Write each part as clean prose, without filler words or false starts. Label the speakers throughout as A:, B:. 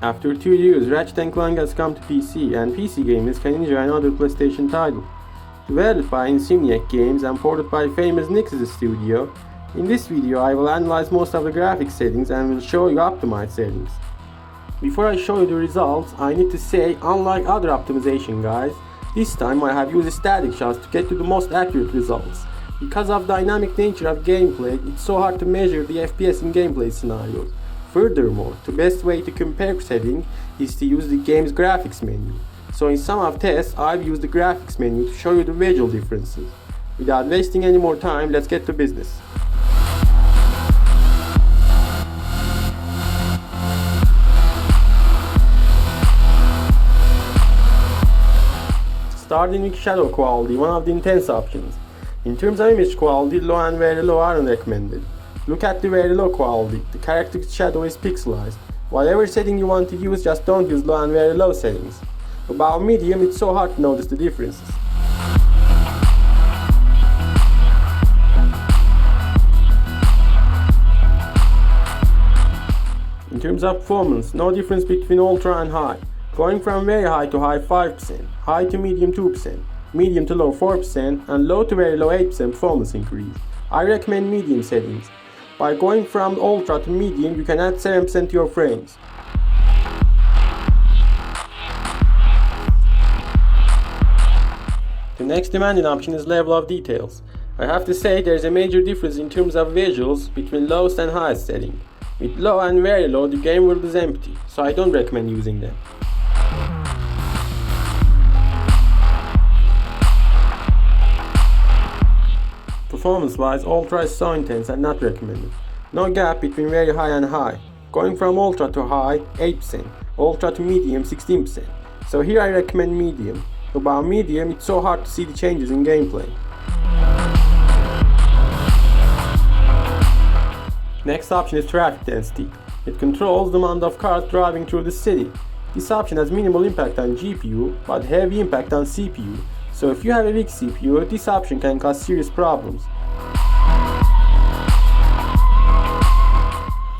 A: After 2 years, Ratchet and Clank has come to PC, and PC gamers can enjoy another PlayStation title. Developed by Insomniac Games and ported by famous Nix's studio, in this video I will analyze most of the graphics settings and will show you optimized settings. Before I show you the results, I need to say, unlike other optimization guides, this time I have used static shots to get to the most accurate results. Because of the dynamic nature of gameplay, it's so hard to measure the FPS in gameplay scenarios. Furthermore, the best way to compare setting is to use the game's graphics menu. So in some of tests, I've used the graphics menu to show you the visual differences. Without wasting any more time, let's get to business. Starting with shadow quality, one of the intense options. In terms of image quality, low and very low aren't recommended. Look at the very low quality, the character's shadow is pixelized. Whatever setting you want to use, just don't use low and very low settings. About medium, it's so hard to notice the differences. In terms of performance, no difference between ultra and high. Going from very high to high 5%, high to medium 2%, medium to low 4%, and low to very low 8% performance increase. I recommend medium settings. By going from ultra to medium, you can add 7% to your frames. The next demanding option is level of details. I have to say there is a major difference in terms of visuals between lowest and highest setting. With low and very low, the game world is empty, so I don't recommend using them. Performance-wise, ultra is so intense and not recommended. No gap between very high and high. Going from ultra to high, 8%, ultra to medium, 16%. So here I recommend medium. About medium, it's so hard to see the changes in gameplay. Next option is traffic density. It controls the amount of cars driving through the city. This option has minimal impact on GPU, but heavy impact on CPU. So if you have a weak CPU, this option can cause serious problems.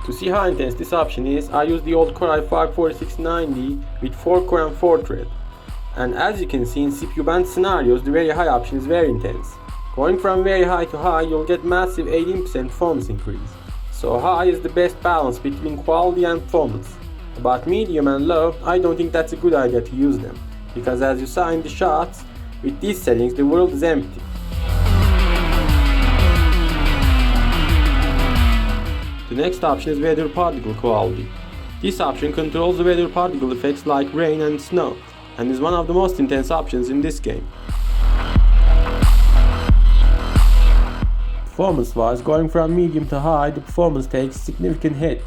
A: To see how intense this option is, I use the old Core i5 4690 with 4 core and 4 thread. And as you can see in CPU band scenarios, the very high option is very intense. Going from very high to high, you'll get massive 18% performance increase. So high is the best balance between quality and performance. About medium and low, I don't think that's a good idea to use them, because as you saw in the shots, with these settings the world is empty. The next option is weather particle quality. This option controls the weather particle effects like rain and snow, and is one of the most intense options in this game. Performance-wise, going from medium to high, the performance takes a significant hit,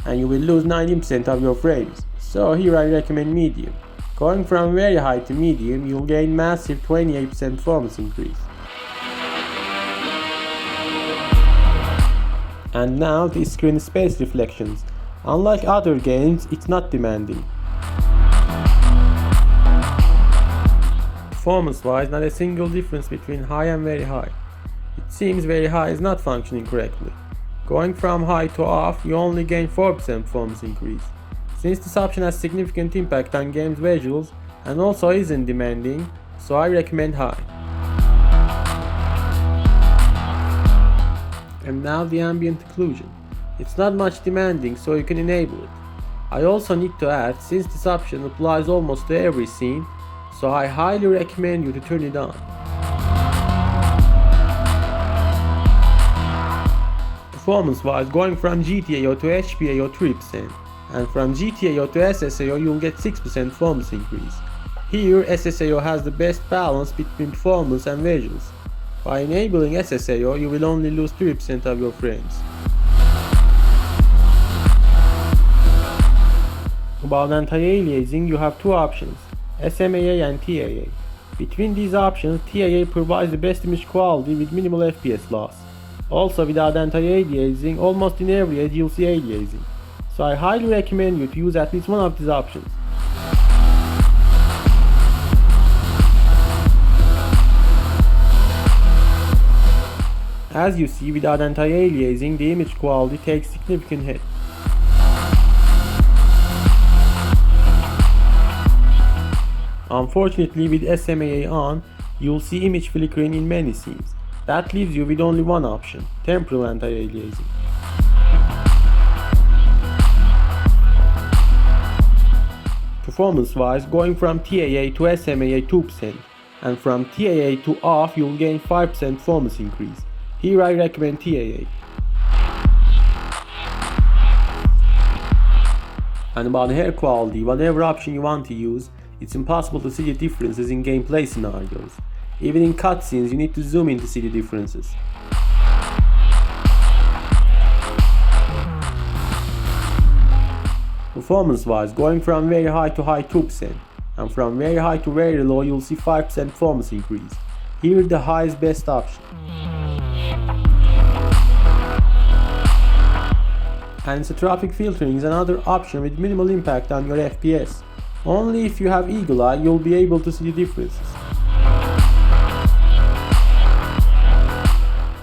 A: and you will lose 19% of your frames. So here I recommend medium. Going from very high to medium, you'll gain massive 28% performance increase. And now the screen space reflections. Unlike other games, it's not demanding. Performance-wise, not a single difference between high and very high. It seems very high is not functioning correctly. Going from high to off, you only gain 4% performance increase. Since this option has significant impact on game's visuals and also isn't demanding, so I recommend high. And now the ambient occlusion. It's not much demanding, so you can enable it. I also need to add, since this option applies almost to every scene, so I highly recommend you to turn it on. Performance-wise, going from GTAO to HPAO 3%, and from GTAO to SSAO you'll get 6% performance increase. Here SSAO has the best balance between performance and visuals. By enabling SSAO you will only lose 3% of your frames. About anti-aliasing, you have two options, SMAA and TAA. Between these options, TAA provides the best image quality with minimal FPS loss. Also, without anti-aliasing, almost in every edge you'll see aliasing. So I highly recommend you to use at least one of these options. As you see, without anti-aliasing, the image quality takes significant hit. Unfortunately, with SMAA on, you'll see image flickering in many scenes. That leaves you with only one option, temporal anti-aliasing. Performance-wise, going from TAA to SMAA 2%, and from TAA to off you'll gain 5% performance increase. Here I recommend TAA. And about hair quality, whatever option you want to use, it's impossible to see the differences in gameplay scenarios. Even in cutscenes you need to zoom in to see the differences. Performance-wise, going from very high to high 2%, and from very high to very low you'll see 5% performance increase. Here the high is best option. Anisotropic filtering is another option with minimal impact on your FPS. Only if you have eagle eye you'll be able to see the differences.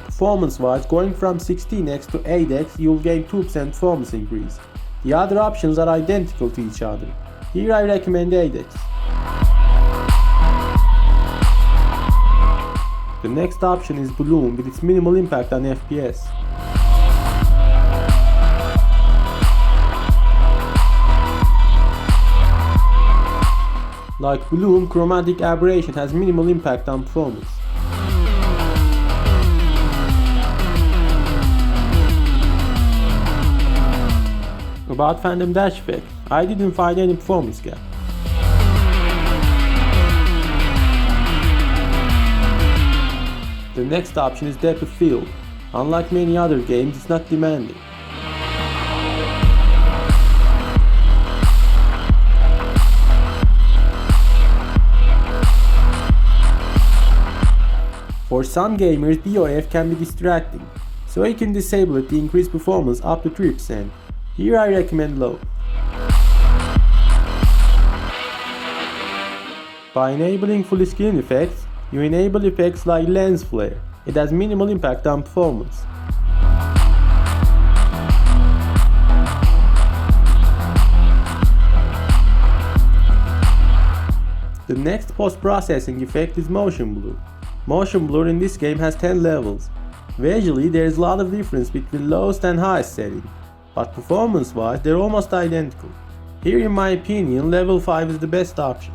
A: Performance-wise, going from 16x to 8x you'll gain 2% performance increase. The other options are identical to each other. Here I recommend 8x. The next option is Bloom with its minimal impact on FPS. Like Bloom, chromatic aberration has minimal impact on performance. About Phantom Dash effect, I didn't find any performance gap. The next option is depth of field. Unlike many other games, it's not demanding. For some gamers, DOF can be distracting, so you can disable it to increase performance up to 3%. Here I recommend low. By enabling full screen effects, you enable effects like lens flare. It has minimal impact on performance. The next post-processing effect is motion blur. Motion blur in this game has 10 levels. Visually there is a lot of difference between lowest and highest setting, but performance-wise they're almost identical. Here in my opinion level 5 is the best option.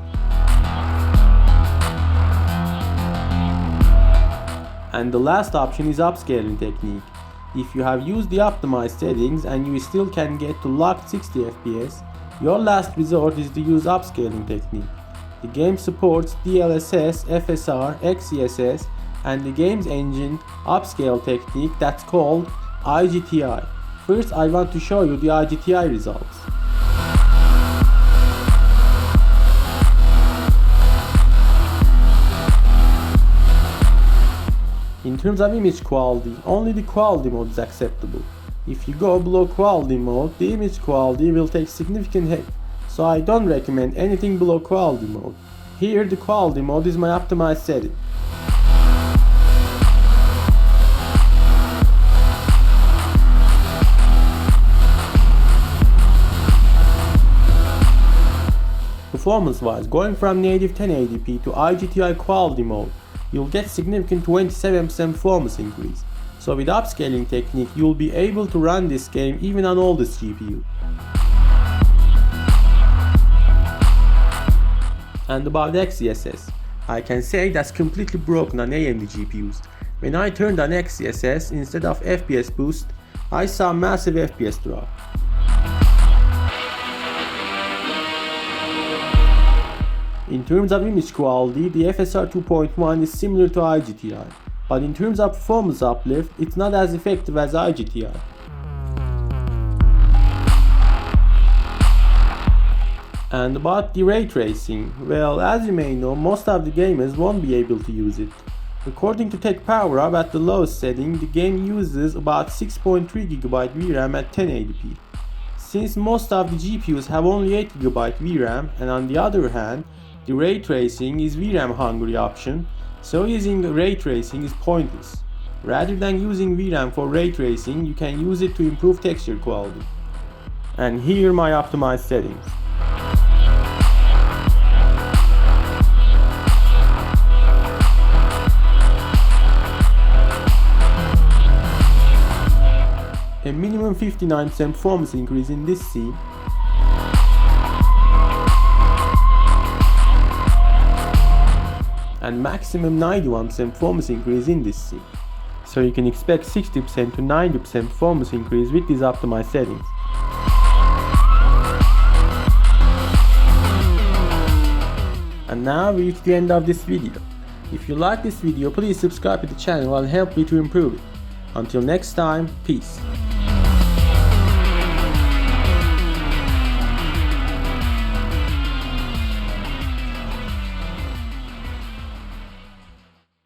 A: And the last option is upscaling technique. If you have used the optimized settings and you still can get to locked 60 FPS, your last resort is to use upscaling technique. The game supports DLSS, FSR, XeSS, and the game's engine upscale technique that's called IGTI. First I want to show you the IGTI results. In terms of image quality, only the quality mode is acceptable. If you go below quality mode, the image quality will take significant hit, so I don't recommend anything below quality mode. Here the quality mode is my optimized setting. Performance-wise, going from native 1080p to IGTI quality mode, you'll get significant 27% performance increase. So with upscaling technique, you'll be able to run this game even on oldest GPU. And about XeSS, I can say that's completely broken on AMD GPUs. When I turned on XeSS, instead of FPS boost, I saw massive FPS drop. In terms of image quality, the FSR 2.1 is similar to IGTI, but in terms of performance uplift, it's not as effective as IGTI. And about the ray tracing, well, as you may know, most of the gamers won't be able to use it. According to Tech Power Up, at the lowest setting, the game uses about 6.3GB VRAM at 1080p. Since most of the GPUs have only 8GB VRAM, and on the other hand, the ray tracing is VRAM hungry option, so using ray tracing is pointless. Rather than using VRAM for ray tracing, you can use it to improve texture quality. And here are my optimized settings. 59% performance increase in this scene. And maximum 91% performance increase in this scene. So you can expect 60% to 90% performance increase with these optimized settings. And now we reach the end of this video. If you like this video, please subscribe to the channel and help me to improve it. Until next time, peace.